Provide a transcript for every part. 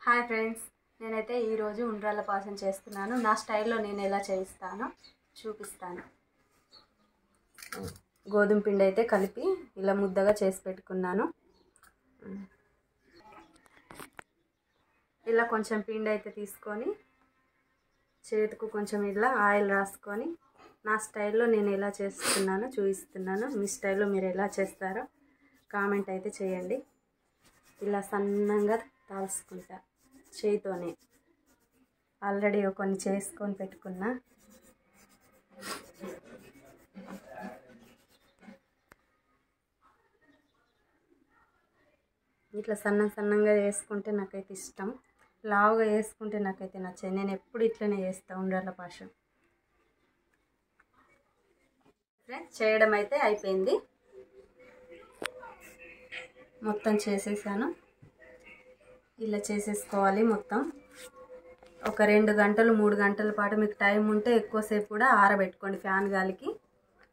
Hi friends, నేనైతే ఈరోజు ఉండ్రాళ్ళ పాయసం చేస్తున్నాను. నా స్టైల్లో నేను ఎలా చేయిస్తానో చూపిస్తాను. గోధుమ పిండి అయితే కలిపి ఇలా ముద్దగా చేసి పెట్టుకున్నాను. ఇలా కొంచెం పిండి అయితే తీసుకొని చేతికి కొంచెం ఇలా ఆయిల్ రాసుకొని నా స్టైల్లో నేను ఎలా చేస్తున్నానో చూపిస్తున్నాను. మీ స్టైల్లో మీరు ఎలా చేస్తారో కామెంట్ అయితే చేయండి. ఇలా సన్నంగా తాల్చుకుంటా చేయితోనే. ఆల్రెడీ కొన్ని చేసుకొని పెట్టుకున్నా. ఇట్లా సన్నంగా వేసుకుంటే నాకైతే ఇష్టం. లావుగా వేసుకుంటే నాకైతే నచ్చదు. నేను ఎప్పుడు ఇట్లనే చేస్తాను ఉండ్రాళ్ళ పాయసం. చేయడం అయితే అయిపోయింది, మొత్తం చేసేసాను. ఇలా చేసేసుకోవాలి మొత్తం. ఒక 2 గంటలు 3 గంటల పాటు మీకు టైం ఉంటే ఎక్కువసేపు కూడా ఆరబెట్టుకోండి. ఫ్యాన్ గాలికి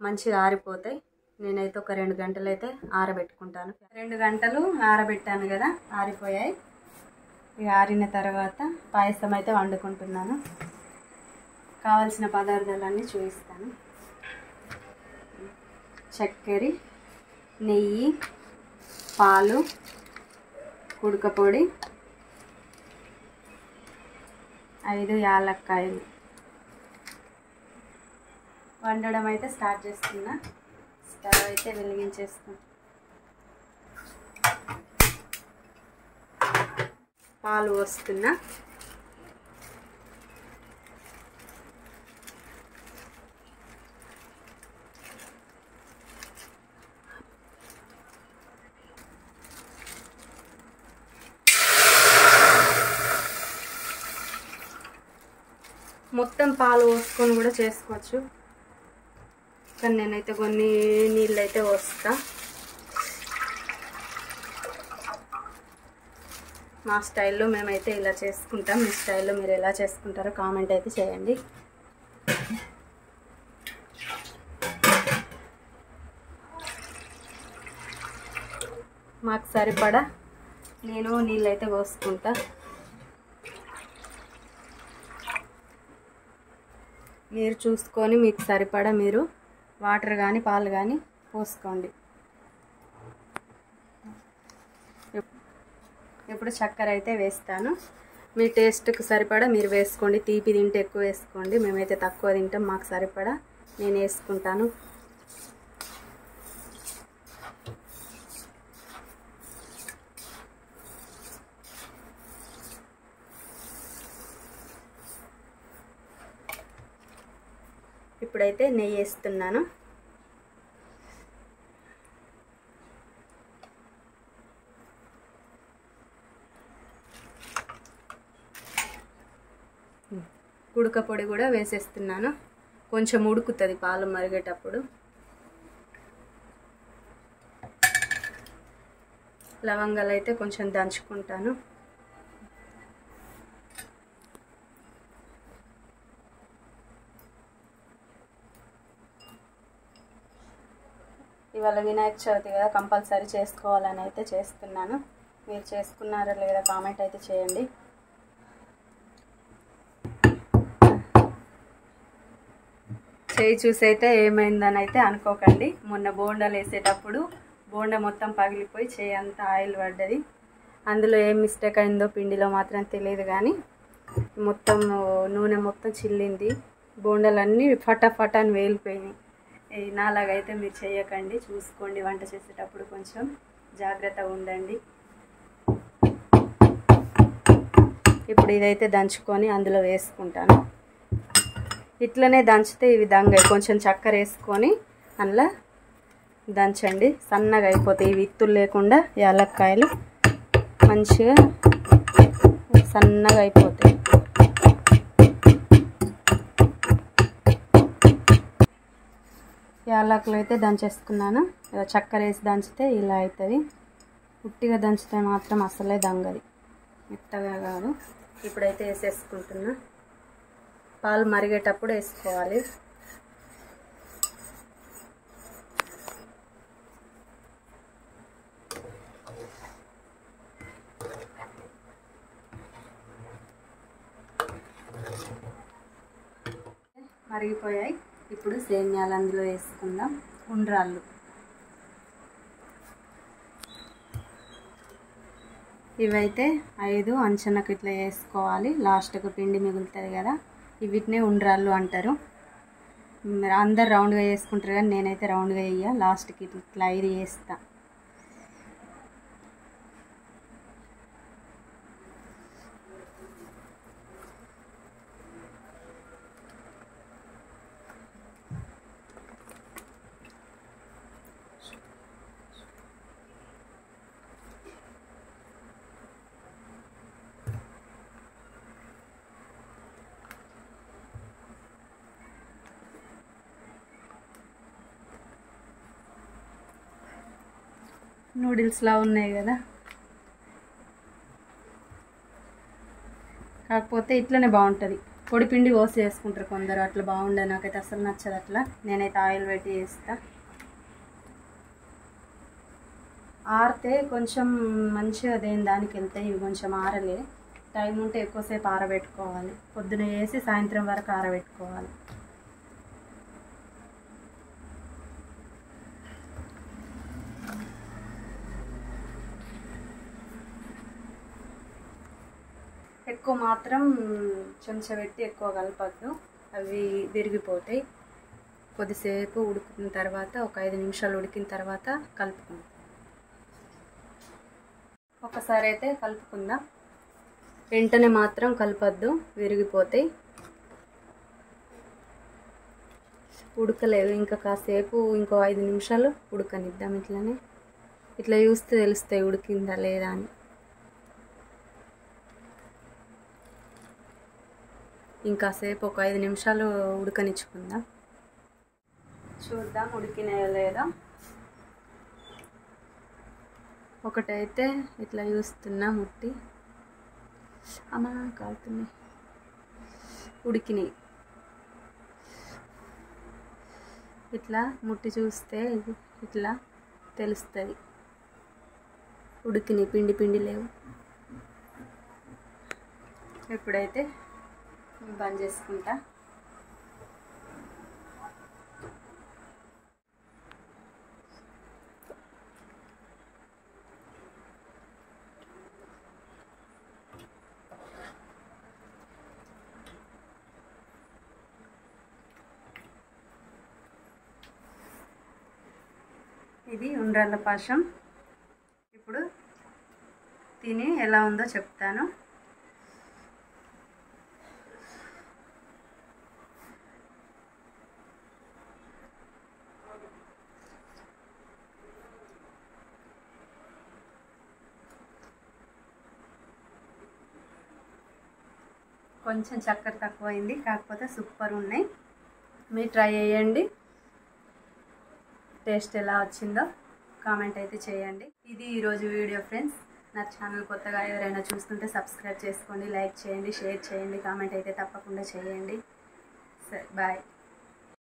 మంచిగా ఆరిపోతాయి. నేనైతే ఒక 2 గంటలు అయితే ఆరబెట్టుకుంటాను. 2 గంటలు ఆరబెట్టాను కదా, ఆరిపోయాయి. ఇక ఆరిన తర్వాత పాయసం అయితే వండుకుంటున్నాను. కావాల్సిన పదార్థాలన్నీ చూపిస్తాను. చక్కెర, నెయ్యి, పాలు, కుడక పొడి, 5 యాలక్కాయలు. వండడం అయితే స్టార్ట్ చేస్తున్నా. స్టవ్ అయితే వెలిగించేస్తున్నా. పాలు పోస్తున్నా. మొత్తం పాలు పోసుకొని కూడా చేసుకోవచ్చు, కానీ నేనైతే కొన్ని నీళ్ళు అయితే పోస్తా. మా స్టైల్లో మేమైతే ఇలా చేసుకుంటాం. మీ స్టైల్లో మీరు ఎలా చేసుకుంటారో కామెంట్ అయితే చేయండి. మాకు సరిపడా నేను నీళ్ళు అయితే పోసుకుంటా. మీరు చూసుకొని మీకు సరిపడా మీరు వాటర్ కానీ పాలు కానీ పోసుకోండి. ఇప్పుడు చక్కెర అయితే వేస్తాను. మీ టేస్ట్కి సరిపడా మీరు వేసుకోండి. తీపి తింటే ఎక్కువ వేసుకోండి. మేమైతే తక్కువ తింటాం, మాకు సరిపడా నేను వేసుకుంటాను. ఇప్పుడైతే నెయ్యి వేస్తున్నాను. కుడక పొడి కూడా వేసేస్తున్నాను. కొంచెం ఉడుకుతుంది పాలు మరిగేటప్పుడు. లవంగాలు అయితే కొంచెం దంచుకుంటాను. ఇవాళ వినాయక చవితి కదా, కంపల్సరీ చేసుకోవాలని అయితే చేస్తున్నాను. మీరు చేసుకున్నారా లేదా కామెంట్ అయితే చేయండి. చేయి చూసి అయితే ఏమైందని అయితే అనుకోకండి. మొన్న బోండాలు వేసేటప్పుడు బోండా మొత్తం పగిలిపోయి చేయి అంతా ఆయిల్ పడ్డది. అందులో ఏం మిస్టేక్ అయిందో పిండిలో మాత్రం తెలియదు, కానీ మొత్తం నూనె మొత్తం చిల్లింది. బోండాలన్నీ ఫటాఫట్ అని వేలిపోయినాయి. నాలాగైతే మీరు చేయకండి, చూసుకోండి. వంట చేసేటప్పుడు కొంచెం జాగ్రత్తగా ఉండండి. ఇప్పుడు ఇదైతే దంచుకొని అందులో వేసుకుంటాను. ఇట్లనే దంచితే ఈ విధంగా కొంచెం చక్కెర వేసుకొని అందులో దంచండి. సన్నగా అయిపోతాయి. ఇవి ఇత్తులు లేకుండా యాలక్కాయలు మంచిగా సన్నగా అయిపోతాయి. యాలకులు అయితే దంచేసుకున్నాను. చక్కెర వేసి దంచితే ఇలా అవుతుంది. ఉట్టిగా దంచితే మాత్రం అసలే దంగది, మెత్తగా కాదు. ఇప్పుడైతే వేసేసుకుంటున్నా. పాలు మరిగేటప్పుడు వేసుకోవాలి. మరిగిపోయాయి. ఇప్పుడు సేమ్యాలు అందులో వేసుకుందాం. ఉండ్రాళ్ళు ఇవైతే 5 అంచనకు ఇట్లా వేసుకోవాలి. లాస్ట్కు పిండి మిగులుతుంది కదా, వీటినే ఉండ్రాళ్ళు అంటారు. అందరు రౌండ్గా వేసుకుంటారు కానీ నేనైతే రౌండ్గా వేయ, లాస్ట్కి ఇట్లా 5 వేస్తా. నూడిల్స్లా ఉన్నాయి కదా, కాకపోతే ఇట్లనే బాగుంటుంది. పొడి పిండి పోసి చేసుకుంటారు కొందరు, అట్లా బాగుండదు. నాకైతే అసలు నచ్చదు అట్లా. నేనైతే ఆయిల్ పెట్టి చేస్తా. ఆరితే కొంచెం మంచిగా దానికి వెళ్తాయి. ఇవి కొంచెం ఆరలే. టైం ఉంటే ఎక్కువసేపు ఆరబెట్టుకోవాలి. పొద్దున వేసి సాయంత్రం వరకు ఆరబెట్టుకోవాలి. ఎక్కువ మాత్రం చెంచా పెట్టి ఎక్కువ కలపద్దు, అవి విరిగిపోతాయి. కొద్దిసేపు ఉడికిన తర్వాత, ఒక 5 నిమిషాలు ఉడికిన తర్వాత కలుపుకుందాం. ఒకసారి అయితే కలుపుకుందాం. వెంటనే మాత్రం కలపద్దు, విరిగిపోతాయి. ఉడకలేదు ఇంకా, కాసేపు ఇంకో 5 నిమిషాలు ఉడకనిద్దాం. ఇట్లనే ఇట్లా చూస్తే తెలుస్తాయి ఉడికిందా లేదా అని. ఇంకాసేపు ఒక 5 నిమిషాలు ఉడకనిచ్చుకుందాం. చూద్దాం ఉడికినాయో లేదో. ఒకటైతే ఇట్లా చూస్తున్నా ముట్టి, అమ్మా కాలుతున్నాయి. ఉడికినాయి. ఇట్లా ముట్టి చూస్తే ఇట్లా తెలుస్తుంది ఉడికినాయి. పిండి పిండి లేవు. ఎప్పుడైతే బంద్ చేసుకుంటా. ఇది ఉండ్రాళ్ళ పాశం. ఇప్పుడు తిని ఎలా ఉందో చెప్తాను. కొంచెం చక్కెర తక్కువైంది, కాకపోతే సూపర్ ఉన్నాయి. మీరు ట్రై చేయండి. టేస్ట్ ఎలా వచ్చిందో కామెంట్ అయితే చేయండి. ఇది ఈరోజు వీడియో ఫ్రెండ్స్. నా ఛానల్ కొత్తగా ఎవరైనా చూస్తుంటే సబ్స్క్రైబ్ చేసుకోండి, లైక్ చేయండి, షేర్ చేయండి, కామెంట్ అయితే తప్పకుండా చేయండి. సరే బాయ్.